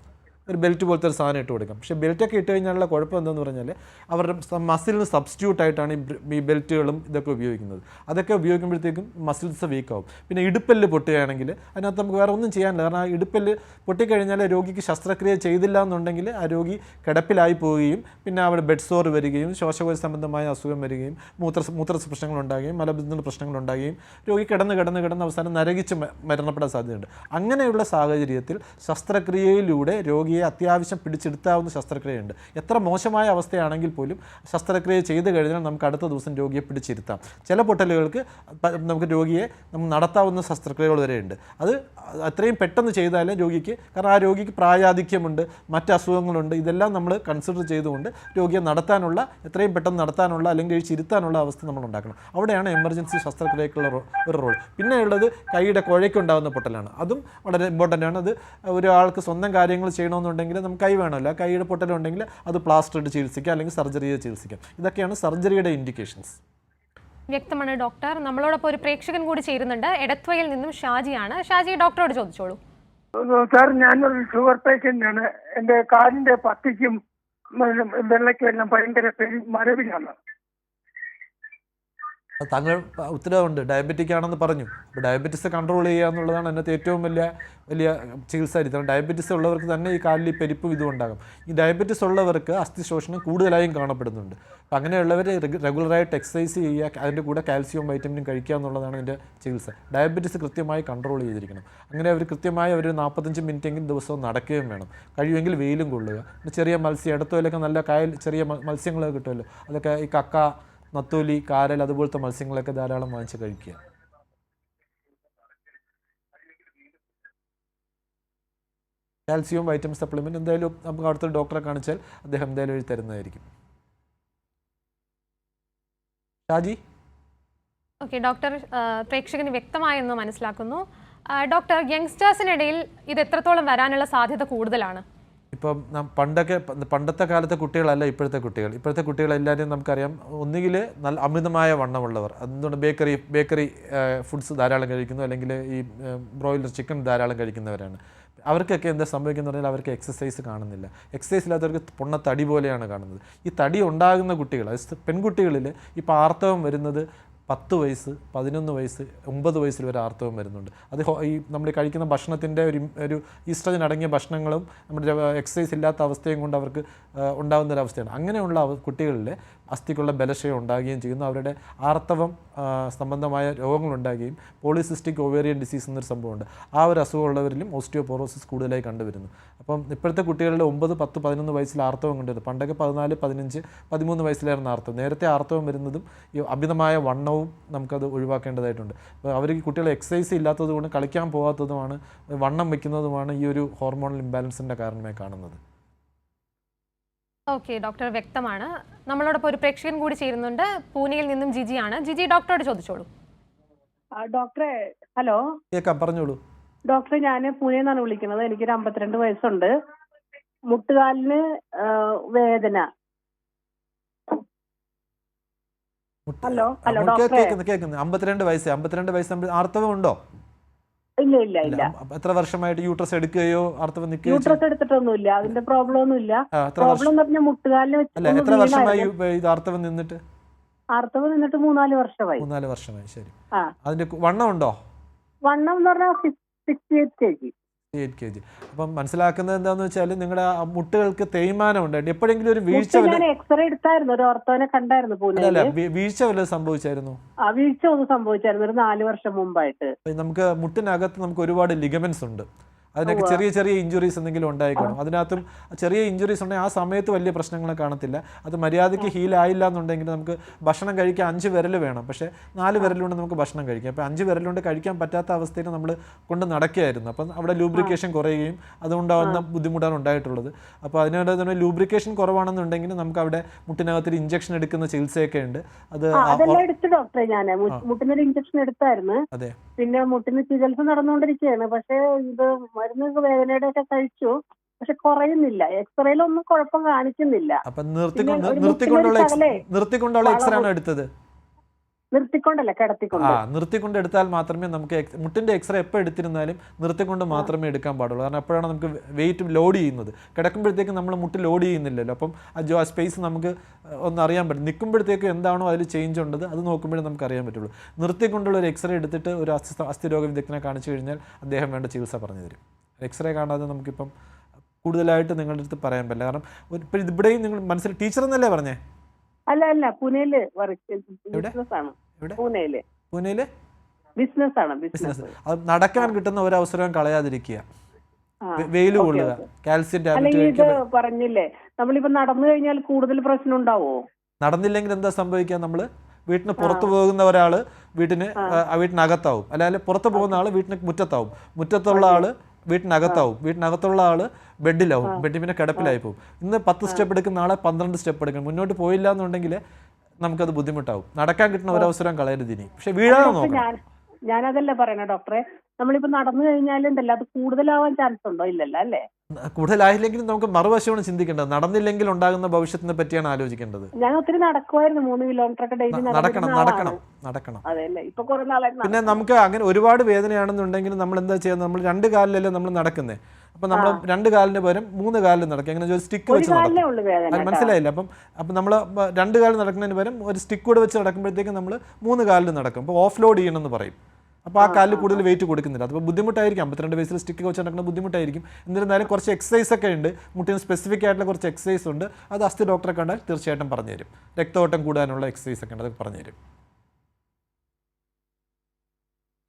ഒരു ബെൽറ്റ് പോലത്തെ ഒരു സാധനം ഇട്ട് കൊടുക്കാം. പക്ഷേ ബെൽറ്റൊക്കെ ഇട്ട് കഴിഞ്ഞാലുള്ള കുഴപ്പം എന്താണെന്ന് പറഞ്ഞാൽ അവരുടെ മസിലിന് സബ്സ്റ്റിറ്റ്യൂട്ട് ആയിട്ടാണ് ഈ ബെൽറ്റുകളും ഇതൊക്കെ ഉപയോഗിക്കുന്നത്. അതൊക്കെ ഉപയോഗിക്കുമ്പോഴത്തേക്കും മസിൽസ് വീക്കാവും. പിന്നെ ഇടുപ്പല്ല് പൊട്ടുകയാണെങ്കിൽ അതിനകത്ത് നമുക്ക് വേറെ ഒന്നും ചെയ്യാനില്ല. കാരണം ആ ഇടുപ്പല്ല് പൊട്ടിക്കഴിഞ്ഞാൽ രോഗിക്ക് ശസ്ത്രക്രിയ ചെയ്തില്ല എന്നുണ്ടെങ്കിൽ ആ രോഗി കിടപ്പിലായി പോവുകയും പിന്നെ അവിടെ ബെഡ് സോർ വരികയും ശ്വാസകോശ സംബന്ധമായ അസുഖം വരികയും മൂത്ര പ്രശ്നങ്ങളുണ്ടാകുകയും മലബന്ധ പ്രശ്നങ്ങളുണ്ടാകുകയും രോഗി കിടന്ന് അവസാനം നരകിച്ച് മരണപ്പെടാൻ സാധ്യതയുണ്ട്. അങ്ങനെയുള്ള സാഹചര്യത്തിൽ ശസ്ത്രക്രിയയിലൂടെ രോഗിയെ അത്യാവശ്യം പിടിച്ചെടുത്താവുന്ന ശസ്ത്രക്രിയയുണ്ട്. എത്ര മോശമായ അവസ്ഥയാണെങ്കിൽ പോലും ശസ്ത്രക്രിയ ചെയ്ത് കഴിഞ്ഞാൽ നമുക്ക് അടുത്ത ദിവസം രോഗിയെ പിടിച്ചിരുത്താം. ചില പൊട്ടലുകൾക്ക് നമുക്ക് രോഗിയെ നടത്താവുന്ന ശസ്ത്രക്രിയകൾ വരെയുണ്ട്. അത് അത്രയും പെട്ടെന്ന് ചെയ്താലേ രോഗിക്ക്, കാരണം ആ രോഗിക്ക് പ്രായാധിക്യമുണ്ട്, മറ്റ് അസുഖങ്ങളുണ്ട്, ഇതെല്ലാം നമ്മൾ കൺസിഡർ ചെയ്തുകൊണ്ട് രോഗിയെ എത്രയും പെട്ടെന്ന് നടത്താനുള്ള അല്ലെങ്കിൽ എഴുച്ചിരുത്താനുള്ള അവസ്ഥ നമ്മൾ ഉണ്ടാക്കണം. അവിടെയാണ് എമർജൻസി ശസ്ത്രക്രിയക്കുള്ള ഒരു റോൾ. പിന്നെ ഉള്ളത് കൈയുടെ കുഴയ്ക്കുണ്ടാകുന്ന പൊട്ടലാണ്. അതും വളരെ ഇമ്പോർട്ടൻ്റ് ആണ്. അത് ഒരാൾക്ക് സ്വന്തം കാര്യങ്ങൾ ചെയ്യണമെന്നുണ്ടെങ്കിൽ നമുക്ക് കൈ വേണമല്ലോ. കൈയുടെ പൊട്ടലുണ്ടെങ്കിൽ അത് പ്ലാസ്റ്റർ ഇട്ട് ചികിത്സിക്കാം അല്ലെങ്കിൽ സർജറി ചെയ്ത് ചികിത്സിക്കാം. ഇതൊക്കെയാണ് സർജറിയുടെ ഇൻഡിക്കേഷൻസ്. വ്യക്തമാണ് ഡോക്ടർ. നമ്മളോടൊപ്പം ഒരു പ്രേക്ഷകൻ കൂടി ചേരുന്നുണ്ട്. എടത്വയിൽ നിന്നും ഷാജിയാണ്. ഷാജി, ഡോക്ടറോട് ചോദിച്ചോളൂ. സാർ, ഞാനൊരു ഷുഗർ പേഷ്യൻ്റ് ആണ്. എൻ്റെ കാലിൻ്റെ പത്തിക്കും വെള്ളയ്ക്കെല്ലാം ഭയങ്കര മരവിലാണ്. താങ്കൾ ഉത്തരവുണ്ട്, ഡയബറ്റിക് ആണെന്ന് പറഞ്ഞു. അപ്പോൾ ഡയബറ്റിസ് കൺട്രോൾ ചെയ്യുക എന്നുള്ളതാണ് അതിനകത്ത് ഏറ്റവും വലിയ ചികിത്സാ രീതി. ഡയബറ്റിസ് ഉള്ളവർക്ക് തന്നെ ഈ കാലിൽ പെരുപ്പും ഇതും ഉണ്ടാകും. ഈ ഡയബറ്റിസ് ഉള്ളവർക്ക് അസ്ഥി ശോഷണം കൂടുതലായും കാണപ്പെടുന്നുണ്ട്. അപ്പോൾ അങ്ങനെയുള്ളവർ റെഗുലറായിട്ട് എക്സസൈസ് ചെയ്യുക, അതിൻ്റെ കൂടെ കാൽസ്യവും വൈറ്റമിനും കഴിക്കുക എന്നുള്ളതാണ് ഇതിൻ്റെ ചികിത്സ. ഡയബറ്റിസ് കൃത്യമായി കൺട്രോൾ ചെയ്തിരിക്കണം. അങ്ങനെ അവർ കൃത്യമായി ഒരു 45 മിനിറ്റെങ്കിലും ദിവസവും നടക്കുകയും വേണം. കഴിയുമെങ്കിൽ വെയിലും കൊള്ളുക. ചെറിയ മത്സ്യം, ഇടത്തോലൊക്കെ നല്ല ചെറിയ മത്സ്യങ്ങളൊക്കെ കിട്ടുമല്ലോ, അതൊക്കെ ഈ കക്ക, നത്തോലി, കാരൽ അതുപോലത്തെ മത്സ്യങ്ങളൊക്കെ ധാരാളം വാങ്ങിച്ച് കഴിക്കുക. കാൽസ്യവും വൈറ്റമിൻ സപ്ലിമെൻറ്റ് എന്തായാലും നമുക്ക് അടുത്തൊരു ഡോക്ടറെ കാണിച്ചാൽ അദ്ദേഹം എന്തായാലും എഴുതി തരുന്നതായിരിക്കും. ഷാജി? ഓക്കെ ഡോക്ടർ, പ്രേക്ഷകന് വ്യക്തമായെന്ന് മനസ്സിലാക്കുന്നു. ഡോക്ടർ, യങ്സ്റ്റേഴ്സിനിടയിൽ ഇത് എത്രത്തോളം വരാനുള്ള സാധ്യത കൂടുതലാണ്? ഇപ്പം പണ്ടത്തെ കാലത്തെ കുട്ടികളല്ല ഇപ്പോഴത്തെ കുട്ടികളെല്ലാവരും നമുക്കറിയാം. ഒന്നുകിൽ നല്ല അമിതമായ വണ്ണമുള്ളവർ, അതുകൊണ്ട് ബേക്കറി ഫുഡ്സ് ധാരാളം കഴിക്കുന്നു, അല്ലെങ്കിൽ ഈ ബ്രോയിലർ ചിക്കൻ ധാരാളം കഴിക്കുന്നവരാണ്. അവർക്കൊക്കെ എന്താ സംഭവിക്കുന്നത് പറഞ്ഞാൽ അവർക്ക് എക്സസൈസ് കാണുന്നില്ല. എക്സസൈസ് ഇല്ലാത്തവർക്ക് പൊണ്ണത്തടി പോലെയാണ് കാണുന്നത്. ഈ തടി ഉണ്ടാകുന്ന കുട്ടികൾ, പെൺകുട്ടികളിൽ ഇപ്പോൾ ആർത്തവം വരുന്നത് 10 വയസ്സ്, 11 വയസ്സ്, 9 വയസ്സിൽ വരെ ആർത്തവം വരുന്നുണ്ട്. അത് ഈ നമ്മൾ കഴിക്കുന്ന ഭക്ഷണത്തിൻ്റെ ഒരു ഈസ്ട്രജൻ അടങ്ങിയ ഭക്ഷണങ്ങളും നമ്മുടെ എക്സസൈസ് ഇല്ലാത്ത അവസ്ഥയും കൊണ്ട് അവർക്ക് ഉണ്ടാകുന്നൊരവസ്ഥയാണ്. അങ്ങനെയുള്ള കുട്ടികളിൽ അസ്ഥിക്കുള്ള ബലക്ഷയം ഉണ്ടാകുകയും ചെയ്യുന്നു. അവരുടെ ആർത്തവം സംബന്ധമായ രോഗങ്ങളുണ്ടാകുകയും പോളിസിസ്റ്റിക് ഓവേറിയൻ ഡിസീസ് എന്നൊരു സംഭവമുണ്ട്. ആ ഒരു അസുഖമുള്ളവരിലും ഓസ്റ്റിയോപോറോസിസ് കൂടുതലായി കണ്ടുവരുന്നു. അപ്പം ഇപ്പോഴത്തെ കുട്ടികളുടെ 9, 10, 11 വയസ്സിൽ ആർത്തവം കണ്ടുവരുന്നു. പണ്ടൊക്കെ 14, 15, 13 വയസ്സിലായിരുന്നു ആർത്തവം. നേരത്തെ ആർത്തവം വരുന്നതും ഈ അമിതമായ വണ്ണവും നമുക്കത് ഒഴിവാക്കേണ്ടതായിട്ടുണ്ട്. അപ്പോൾ അവർ കുട്ടികൾ എക്സസൈസ് ഇല്ലാത്തതുകൊണ്ട് കളിക്കാൻ പോകാത്തതുമാണ്, വണ്ണം വയ്ക്കുന്നതുമാണ് ഈ ഒരു ഹോർമോണൽ ഇംബാലൻസിൻ്റെ കാരണമായി കാണുന്നത്. ഓക്കെ ഡോക്ടർ, വ്യക്തമാണ്. നമ്മളോടൊപ്പം ഒരു പ്രേക്ഷകൻ കൂടി ചേരുന്നുണ്ട്. പൂനെയിൽ നിന്നും ജിജിയാണ്. ജിജി, ഡോക്ടറോട് ചോദിച്ചോളൂ. ഡോക്ടറെ, ഹലോ. കേൾക്കാം, പറഞ്ഞോളൂ. ഡോക്ടറെ, ഞാൻ പൂനെയിൽ നിന്നാണ് വിളിക്കുന്നത്. എനിക്കൊരു 52 വയസ്സുണ്ട്. മുട്ടുകാലിന് വേദന. ഹലോ ഡോക്ടറെ. 52 വയസ്സ് ആർത്തവം ഉണ്ടോ? ഇല്ല. എത്ര വർഷമായിട്ട് യൂട്രസ് എടുക്കുകയോ ആർത്തവം നിൽക്കുകയോ? യൂട്രസ് എടുത്തിട്ടൊന്നുമില്ല, അതിന്റെ പ്രോബ്ലം ഒന്നുമില്ല. പ്രോബ്ലം എന്ന് പറഞ്ഞാൽ മുട്ടുകാലിന് എത്ര വർഷമായി ഇത് ആർത്തവം നിന്നിട്ട്? ആർത്തവം നിന്നിട്ട് 3-4 വർഷമായി. 3-4 വർഷമായി. ശരി. അതിന്റെ വണ്ണം ഉണ്ടോ? വണ്ണം എന്ന് പറഞ്ഞാൽ 68 kg. 8 kg. അപ്പം മനസ്സിലാക്കുന്നത് എന്താണെന്ന് വെച്ചാൽ നിങ്ങളുടെ മുട്ടുകൾക്ക് തേയ്മാനം ഉണ്ടായിട്ട് എപ്പോഴെങ്കിലും ഒരു വീഴ്ച എക്സ്റേ എടുത്തായിരുന്നു, ഒരു ഓർത്തോനെ കണ്ടായിരുന്നു പൂനെയില്. വീഴ്ച വല്ലതും സംഭവിച്ചായിരുന്നു? വീഴ്ച ഒന്നും സംഭവിച്ചായിരുന്നു ഒരു 4 വർഷം മുമ്പായിട്ട്. നമുക്ക് മുട്ടിനകത്ത് നമുക്ക് ഒരുപാട് ലിഗമെന്റ്സ് ഉണ്ട്. അതിനൊക്കെ ചെറിയ ഇഞ്ചുറീസ് എന്തെങ്കിലും ഉണ്ടായിക്കണം. അതിനകത്തും ചെറിയ ഇഞ്ചുറീസ് ഉണ്ടെങ്കിൽ ആ സമയത്ത് വലിയ പ്രശ്നങ്ങൾ കാണത്തില്ല. അത് മര്യാദയ്ക്ക് ഹീൽ ആയില്ല എന്നുണ്ടെങ്കിൽ നമുക്ക് ഭക്ഷണം കഴിക്കാൻ 5 വിരൽ വേണം, പക്ഷേ 4 വിരലുകൊണ്ട് നമുക്ക് ഭക്ഷണം കഴിക്കാം. അപ്പോൾ 5 വിരലുകൊണ്ട് കഴിക്കാൻ പറ്റാത്ത അവസ്ഥയിൽ നമ്മൾ കൊണ്ട് നടക്കുകയായിരുന്നു. അപ്പം അവിടെ ലൂബ്രിക്കേഷൻ കുറയുകയും അതുകൊണ്ടാവുന്ന ബുദ്ധിമുട്ടാണ് ഉണ്ടായിട്ടുള്ളത്. അപ്പോൾ അതിനോട് തന്നെ ലൂബ്രിക്കേഷൻ കുറവാണെന്നുണ്ടെങ്കിൽ നമുക്ക് അവിടെ മുട്ടിനകത്തൊരു ഇഞ്ചക്ഷൻ എടുക്കുന്ന ചികിത്സയൊക്കെ ഉണ്ട്. എടുത്തു ഡോക്ടറെ, ഞാൻ മുട്ടിനൊരു ഇഞ്ചക്ഷൻ എടുത്തായിരുന്നു. അതെ. പിന്നെ മുട്ടിന് ചികിത്സ നടന്നുകൊണ്ടിരിക്കുകയാണ്. പക്ഷേ ഇത് മരുന്ന് വേദനയുടെ ഒക്കെ കഴിച്ചു. പക്ഷെ കുറയുന്നില്ല. എക്സ്റേയിലൊന്നും കുഴപ്പം കാണിക്കുന്നില്ല. അപ്പൊ പിന്നെ ഒരു മുട്ടിലൊരു ശകലേ നിർത്തിക്കൊണ്ടുള്ള എക്സ്റേ ആണോ വളവ് എടുത്തത്? നിർത്തിക്കൊണ്ടല്ല, കിടത്തിക്കൊണ്ട്. നിർത്തിക്കൊണ്ട് എടുത്താൽ മാത്രമേ നമുക്ക് മുട്ടിന്റെ എക്സ്റേ എപ്പോൾ എടുത്തിരുന്നാലും നിർത്തിക്കൊണ്ട് മാത്രമേ എടുക്കാൻ പാടുള്ളൂ. കാരണം അപ്പോഴാണ് നമുക്ക് വെയിറ്റ് ലോഡ് ചെയ്യുന്നത്. കിടക്കുമ്പോഴത്തേക്ക് നമ്മൾ മുട്ട് ലോഡ് ചെയ്യുന്നില്ലല്ലോ. അപ്പം ആ സ്പേസ് നമുക്ക് ഒന്ന് അറിയാൻ പറ്റും. നിൽക്കുമ്പോഴത്തേക്ക് എന്താണോ അതിൽ ചേഞ്ച് ഉള്ളത് അത് നോക്കുമ്പോഴേ നമുക്ക് അറിയാൻ പറ്റുള്ളൂ. നിർത്തിക്കൊണ്ടുള്ള ഒരു എക്സ്റേ എടുത്തിട്ട് ഒരു അസ്ഥിരോഗ വിദഗ്ധനെ കാണിച്ചു കഴിഞ്ഞാൽ അദ്ദേഹം വേണ്ട ചികിത്സ പറഞ്ഞു തരും. എക്സ്റേ കാണാതെ നമുക്കിപ്പം കൂടുതലായിട്ട് നിങ്ങളുടെ അടുത്ത് പറയാൻ പറ്റില്ല. കാരണം ഇപ്പം ഇവിടെയും നിങ്ങൾ മനസ്സിൽ ടീച്ചർ എന്നല്ലേ പറഞ്ഞേ? അല്ല പൂനെയില് ബിസിനസ് ആണ്. പൂനെയില് ബിസിനസ് ആണ്. ബിസിനസ്. അത് നടക്കാൻ കിട്ടുന്ന ഒരു അവസരവും കളയാതിരിക്കുക. വെയിൽ കൊള്ളുക, കാൽസ്യം ടാബ്ലറ്റ് ഇത് പറഞ്ഞില്ലേ, നമ്മളിപ്പോ നടന്നു കഴിഞ്ഞാൽ കൂടുതൽ പ്രശ്നം ഉണ്ടാവോ? നടന്നില്ലെങ്കിൽ എന്താ സംഭവിക്കുക? നമ്മള് വീട്ടിന് പുറത്തു പോകുന്ന ഒരാള് വീട്ടിനകത്താവും, അല്ലെങ്കിൽ പുറത്ത് പോകുന്ന ആള് വീട്ടിന് മുറ്റത്താവും, മുറ്റത്തുള്ള ആള് വീട്ടിനകത്താവും, വീട്ടിനകത്തുള്ള ആള് ബെഡിലാവും, ബെഡിൽ പിന്നെ കിടപ്പിലായി പോകും. ഇന്ന് 10 സ്റ്റെപ്പ് എടുക്കുന്ന നാളെ 12 സ്റ്റെപ്പ് എടുക്കണം. മുന്നോട്ട് പോയില്ല എന്നുണ്ടെങ്കിൽ നമുക്കത് ബുദ്ധിമുട്ടാവും. നടക്കാൻ കിട്ടുന്ന ഒരവസരം കളയരുത് ഇനി. പക്ഷെ വീഴാതെ നോക്കണം. ഞാനതല്ല പറയണ ഡോക്ടറെ, നമ്മളിപ്പോ നടന്നു കഴിഞ്ഞാലുണ്ടല്ലോ അത് കൂടുതലാവാൻ ചാൻസ് ഉണ്ടോ? ഇല്ലല്ലോ അല്ലേ? കൂടുതലായില്ലെങ്കിലും നമുക്ക് മറുവശമാണ് ചിന്തിക്കേണ്ടത്. നടന്നില്ലെങ്കിൽ ഉണ്ടാകുന്ന ഭവിഷ്യത്തിനെ പറ്റിയാണ് ആലോചിക്കേണ്ടത്. ഞാൻ ഒത്തിരി നടക്കുമായിരുന്നു, 3 കിലോമീറ്റർ ഒക്കെ ഡെയിലി നടക്കണം. അതെല്ലേ, ഇപ്പൊ കുറെ നാളായിട്ട്. പിന്നെ നമുക്ക് അങ്ങനെ ഒരുപാട് വേദനയാണെന്നുണ്ടെങ്കിൽ നമ്മൾ എന്താ ചെയ്യുക? നമ്മൾ 2 കാലിലല്ലേ നമ്മൾ നടക്കുന്നത്. അപ്പൊ നമ്മൾ 2 കാലിന് പകരം 3 കാലിൽ നടക്കുക. അങ്ങനെ ഒരു സ്റ്റിക്ക് വെച്ച് നടക്കും. അത് മനസ്സിലായില്ല. അപ്പം നമ്മൾ 2 കാലിൽ നടക്കുന്നതിന് പകരം ഒരു സ്റ്റിക്ക് കൂടെ വെച്ച് നടക്കുമ്പോഴത്തേക്കും നമ്മൾ 3 കാലിൽ നടക്കും. അപ്പോൾ ഓഫ് ലോഡ് ചെയ്യണമെന്ന് പറയും. അപ്പോൾ ആ കാലിൽ കൂടുതൽ വെയിറ്റ് കൊടുക്കുന്നില്ല. അപ്പോൾ ബുദ്ധിമുട്ടായിരിക്കും. 52 വയസ്സിൽ സ്റ്റിക്ക് വെച്ച് നടക്കുന്ന ബുദ്ധിമുട്ടായിരിക്കും. എന്നിരുന്നാലും കുറച്ച് എക്സസൈസ് ഒക്കെ ഉണ്ട്. മുട്ടിന് സ്പെസിഫിക് ആയിട്ടുള്ള കുറച്ച് എക്സസൈസ് ഉണ്ട്. അത് അസ്ഥി ഡോക്ടറെ കണ്ടാൽ തീർച്ചയായിട്ടും പറഞ്ഞു തരും. രക്തോട്ടം കൂടാനുള്ള എക്സസൈസ് ഒക്കെ ഉണ്ട്, അതൊക്കെ പറഞ്ഞു തരും.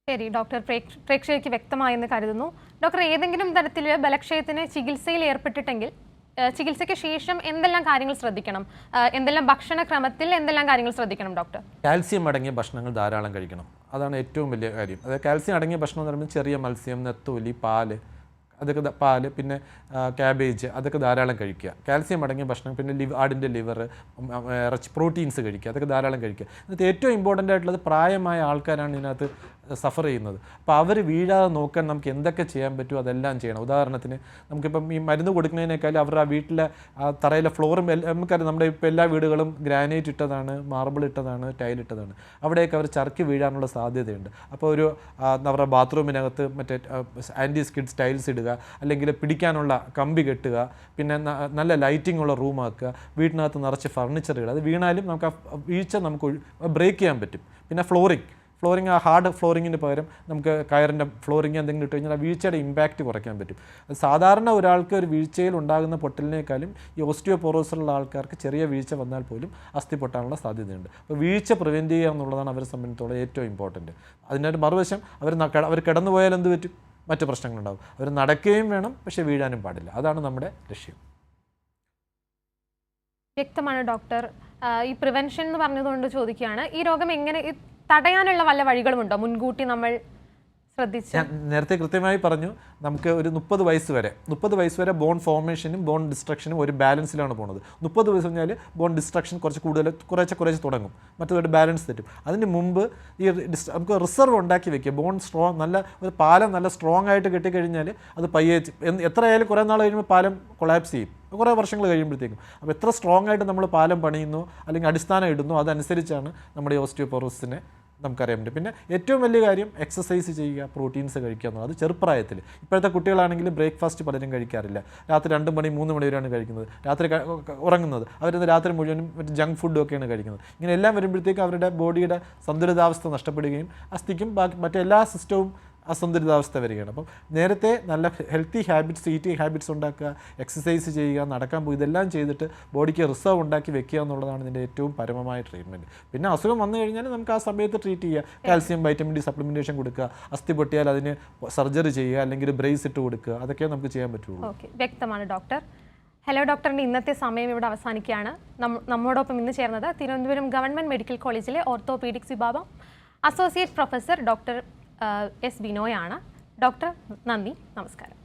ശരി ഡോക്ടർ, പ്രേക്ഷകർക്ക് വ്യക്തമായെന്ന് കരുതുന്നു. ഡോക്ടർ, ഏതെങ്കിലും തരത്തിൽ ബലക്ഷയത്തിന് ചികിത്സയിൽ ഏർപ്പെട്ടിട്ടെങ്കിൽ ചികിത്സയ്ക്ക് ശേഷം എന്തെല്ലാം കാര്യങ്ങൾ ശ്രദ്ധിക്കണം? എന്തെല്ലാം ഭക്ഷണക്രമത്തിൽ എന്തെല്ലാം കാര്യങ്ങൾ ശ്രദ്ധിക്കണം ഡോക്ടർ? കാൽസ്യം അടങ്ങിയ ഭക്ഷണങ്ങൾ ധാരാളം കഴിക്കണം. അതാണ് ഏറ്റവും വലിയ കാര്യം. അതായത് കാൽസ്യം അടങ്ങിയ ഭക്ഷണം എന്ന് പറയുമ്പോൾ ചെറിയ മത്സ്യം, നെത്തോലി, പാല്, പിന്നെ ക്യാബേജ്, അതൊക്കെ ധാരാളം കഴിക്കുക. കാൽസ്യം അടങ്ങിയ ഭക്ഷണം. പിന്നെ ആടിൻ്റെ ലിവർ, പ്രോട്ടീൻസ് കഴിക്കുക, അതൊക്കെ ധാരാളം കഴിക്കുക. ഇതിനകത്ത് ഏറ്റവും ഇമ്പോർട്ടൻ്റ് ആയിട്ടുള്ളത് പ്രായമായ ആൾക്കാരാണ് ഇതിനകത്ത് സഫർ ചെയ്യുന്നത്. അപ്പോൾ അവർ വീഴാതെ നോക്കാൻ നമുക്ക് എന്തൊക്കെ ചെയ്യാൻ പറ്റുമോ അതെല്ലാം ചെയ്യണം. ഉദാഹരണത്തിന് നമുക്കിപ്പം ഈ മരുന്ന് കൊടുക്കുന്നതിനേക്കാളും അവരുടെ ആ വീട്ടിലെ ആ തറയിലെ ഫ്ലോറും നമുക്കറിയാം, നമ്മുടെ ഇപ്പോൾ എല്ലാ വീടുകളും ഗ്രാനൈറ്റ് ഇട്ടതാണ്, മാർബിൾ ഇട്ടതാണ്, ടൈൽ ഇട്ടതാണ്. അവിടെയൊക്കെ അവർ ചറുക്കി വീഴാനുള്ള സാധ്യതയുണ്ട്. അപ്പോൾ ഒരു അവരുടെ ബാത്റൂമിനകത്ത് മറ്റേ ആൻറ്റി സ്കിഡ് ടൈൽസ് ഇടുക, അല്ലെങ്കിൽ പിടിക്കാനുള്ള കമ്പി കെട്ടുക, പിന്നെ നല്ല ലൈറ്റിംഗ് ഉള്ള റൂമാക്കുക, വീട്ടിനകത്ത് നിറച്ച് ഫർണിച്ചർ ഇടുക. അത് വീണാലും നമുക്ക് ആ വീഴ്ച നമുക്ക് ബ്രേക്ക് ചെയ്യാൻ പറ്റും. പിന്നെ ഫ്ലോറിങ് ആ ഹാർഡ് ഫ്ലോറിങ്ങിന് പകരം നമുക്ക് കയറിൻ്റെ ഫ്ലോറിങ് എന്തെങ്കിലും ഇട്ട് കഴിഞ്ഞാൽ ആ വീഴ്ചയുടെ ഇമ്പാക്റ്റ് കുറയ്ക്കാൻ പറ്റും. അത് സാധാരണ ഒരാൾക്ക് ഒരു വീഴ്ചയിൽ ഉണ്ടാകുന്ന പൊട്ടലിനേക്കാളും ഈ ഓസ്റ്റിയോപോറോസിലുള്ള ആൾക്കാർക്ക് ചെറിയ വീഴ്ച വന്നാൽ പോലും അസ്ഥി പൊട്ടാനുള്ള സാധ്യതയുണ്ട്. അപ്പോൾ വീഴ്ച പ്രിവെൻറ്റ് ചെയ്യുക എന്നുള്ളതാണ് അവരെ സംബന്ധിച്ചിടത്തോളം ഏറ്റവും ഇമ്പോർട്ടൻറ്റ്. അതിൻ്റെ മറുവശം അവർ കിടന്നു പോയാൽ എന്ത് പറ്റും? മറ്റു പ്രശ്നങ്ങളുണ്ടാകും. അവർ നടക്കുകയും വേണം, പക്ഷേ വീഴാനും പാടില്ല. അതാണ് നമ്മുടെ ലക്ഷ്യം. വ്യക്തമാണ് ഡോക്ടർ. ഈ പ്രിവെൻഷൻ എന്ന് പറഞ്ഞതുകൊണ്ട് ചോദിക്കുകയാണ്, ഈ രോഗം എങ്ങനെ തടയാനുള്ള വല്ല വഴികളുമുണ്ടോ മുൻകൂട്ടി നമ്മൾ ശ്രദ്ധിച്ച്? ഞാൻ നേരത്തെ കൃത്യമായി പറഞ്ഞു, നമുക്ക് ഒരു 30 വയസ്സ് വരെ ബോൺ ഫോർമേഷനും ബോൺ ഡിസ്ട്രക്ഷനും ഒരു ബാലൻസിലാണ് പോകുന്നത്. 30 വയസ്സ് കഴിഞ്ഞാൽ ബോൺ ഡിസ്ട്രക്ഷൻ കുറച്ച് തുടങ്ങും, മറ്റൊരു ബാലൻസ് തെറ്റും. അതിന് മുമ്പ് ഈ നമുക്ക് റിസർവ് ഉണ്ടാക്കി വെക്കുക. ബോൺ സ്ട്രോങ്, നല്ല ഒരു പാലം നല്ല സ്ട്രോങ് ആയിട്ട് കെട്ടിക്കഴിഞ്ഞാൽ അത് പയ്യെ എത്രയായാലും കുറേ നാൾ കഴിയുമ്പോൾ പാലം കൊളാപ്സ് ചെയ്യും, കുറേ വർഷങ്ങൾ കഴിയുമ്പോഴത്തേക്കും. അപ്പോൾ എത്ര സ്ട്രോങ് ആയിട്ട് നമ്മൾ പാലം പണിയുന്നു അല്ലെങ്കിൽ അടിസ്ഥാനം ഇടുന്നു അതനുസരിച്ചാണ് നമ്മുടെ ഈ ഓസ്റ്റിയോപോറോസിനെ നമുക്കറിയാൻ പറ്റും. പിന്നെ ഏറ്റവും വലിയ കാര്യം എക്സസൈസ് ചെയ്യുക, പ്രോട്ടീൻസ് കഴിക്കുക എന്നുള്ളത്. അത് ചെറുപ്രായത്തിൽ. ഇപ്പോഴത്തെ കുട്ടികളാണെങ്കിൽ ബ്രേക്ക്ഫാസ്റ്റ് പലരും കഴിക്കാറില്ല. രാത്രി 2 മണി 3 മണി വരെയാണ് കഴിക്കുന്നത്, രാത്രി ഉറങ്ങുന്നത്. അവരിന്ന് രാത്രി മുഴുവനും മറ്റ് ജങ്ക് ഫുഡൊക്കെയാണ് കഴിക്കുന്നത്. ഇങ്ങനെ എല്ലാം വരുമ്പോഴത്തേക്കും അവരുടെ ബോഡിയുടെ സന്തുലിതാവസ്ഥ നഷ്ടപ്പെടുകയും അസ്ഥിക്കും ബാക്കി മറ്റെല്ലാ സിസ്റ്റവും അസന്തുലിതാവസ്ഥ വരികയാണ്. അപ്പം നേരത്തെ നല്ല ഹെൽത്തി ഹാബിറ്റ്സ്, ഈറ്റിംഗ് ഹാബിറ്റ്സ് ഉണ്ടാക്കുക, എക്സസൈസ് ചെയ്യുക, നടക്കാൻ പോയി, ഇതെല്ലാം ചെയ്തിട്ട് ബോഡിക്ക് റിസർവ് ഉണ്ടാക്കി വെക്കുക എന്നുള്ളതാണ് ഇതിൻ്റെ ഏറ്റവും പരമമായ ട്രീറ്റ്മെൻറ്റ്. പിന്നെ അസുഖം വന്നു കഴിഞ്ഞാൽ നമുക്ക് ആ സമയത്ത് ട്രീറ്റ് ചെയ്യുക. കാൽസ്യം, വൈറ്റമിൻ ഡി സപ്ലിമെൻറ്റേഷൻ കൊടുക്കുക, അസ്ഥി പൊട്ടിയാൽ അതിന് സർജറി ചെയ്യുക, അല്ലെങ്കിൽ ബ്രേസ് ഇട്ട് കൊടുക്കുക, അതൊക്കെ നമുക്ക് ചെയ്യാൻ പറ്റുള്ളൂ. ഓക്കെ, വ്യക്തമാണ് ഡോക്ടർ. ഹലോ ഡോക്ടറിൻ്റെ ഇന്നത്തെ സമയം ഇവിടെ അവസാനിക്കുകയാണ്. നമ്മോടൊപ്പം ഇന്ന് ചേർന്നത് തിരുവനന്തപുരം ഗവൺമെൻറ് മെഡിക്കൽ കോളേജിലെ ഓർത്തോപീഡിക്സ് വിഭാഗം അസോസിയേറ്റ് പ്രൊഫസർ ഡോക്ടർ എസ് ബിനോയാണ്. ഡോക്ടർ, നന്ദി, നമസ്കാരം.